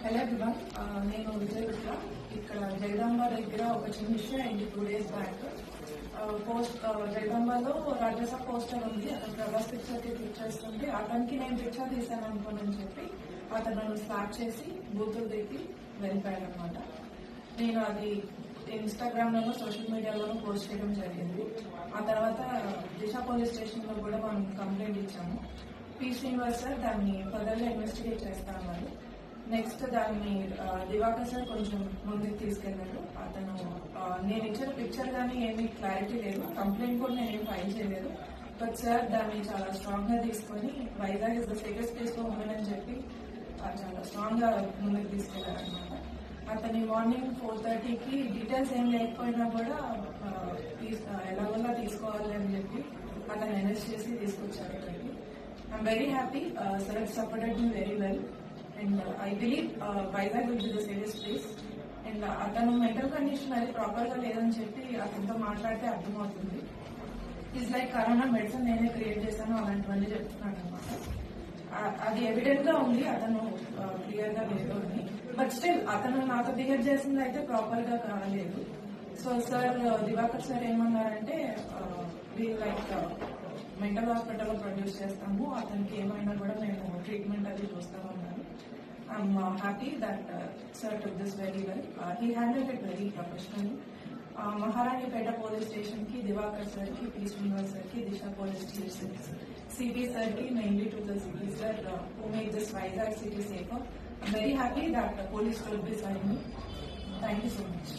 Hello everyone, నేను విజయ్ గుట్ల. ఇక్కడ జగదాంబ దగ్గర ఒక చిన్న ఇష్యూ అయింది 2 days బ్యాక్. జగదాంబలో రాజసా పోస్టర్ ఉంది, అతను ప్రభాస్ పిక్చర్ కి క్లిక్ చేస్తుంది. అతనికి నేను పిక్చర్ తీసాను అనుకోనని చెప్పి అతను నన్ను స్టార్ట్ చేసి బూతులు దిగి వెళ్ళిపోయాడు అనమాట. నేను అది ఇన్స్టాగ్రామ్ లోనూ సోషల్ మీడియాలోనూ పోస్ట్ చేయడం జరిగింది. ఆ తర్వాత దిశ పోలీస్ స్టేషన్ లో కూడా మనం కంప్లైంట్ ఇచ్చాము. పి శ్రీనివాస్ సార్ దాన్ని ఫర్దర్గా ఇన్వెస్టిగేట్ చేస్తా ఉన్నారు. నెక్స్ట్ దాన్ని దివాకర్ సార్ కొంచెం ముందుకు తీసుకెళ్లారు. అతను నేను ఇచ్చిన పిక్చర్ కానీ ఏమీ క్లారిటీ లేదు, కంప్లైంట్ కూడా నేనేం ఫైల్ చేయలేదు. బట్ సార్ దాన్ని చాలా స్ట్రాంగ్ గా తీసుకొని Vizag is the safest place for women అని చెప్పి చాలా స్ట్రాంగ్ గా ముందుకు తీసుకెళ్లారు అనమాట. అతని మార్నింగ్ 4:30కి డీటెయిల్స్ ఏం లేకపోయినా కూడా ఎలాగోలా తీసుకోవాలి అని చెప్పి అతను అరెస్ట్ చేసి తీసుకొచ్చారు ఇక్కడికి. I'm very happy. Sir supported me very well. And I believe Vizag will be the safest place. And అతను మెంటల్ కండిషన్ అది ప్రాపర్ గా లేదని చెప్పి అతనితో మాట్లాడితే అర్థమవుతుంది. ఈజ్ లైక్ కరోనా మెడిసిన్ నేనే క్రియేట్ చేశాను అలాంటివన్నీ చెప్తున్నాడు అనమాట. అది ఎవిడెంట్ గా ఉంది, అతను క్లియర్ గా లేదు అని. బట్ స్టిల్ అతను నాతో బిహేవ్ చేసింది అయితే ప్రాపర్ గా కాలేదు. సో సార్ దివాకర్ సార్ ఏమన్నారంటే లైక్ మెంటల్ హాస్పిటల్లో ప్రొడ్యూస్ చేస్తాము, అతనికి ఏమైనా కూడా మేము ట్రీట్మెంట్ అది చూస్తామన్నారు. I'm happy that sir took this very well. He handled it very professionally. Maharanipeta police station ki Divakar sir ki, P. Srinivas sir ki, Disha police station, CP sir ki, mainly to the CP sir who made this Vizag city safer. I'm very happy that the police took this by me. Thank you so much.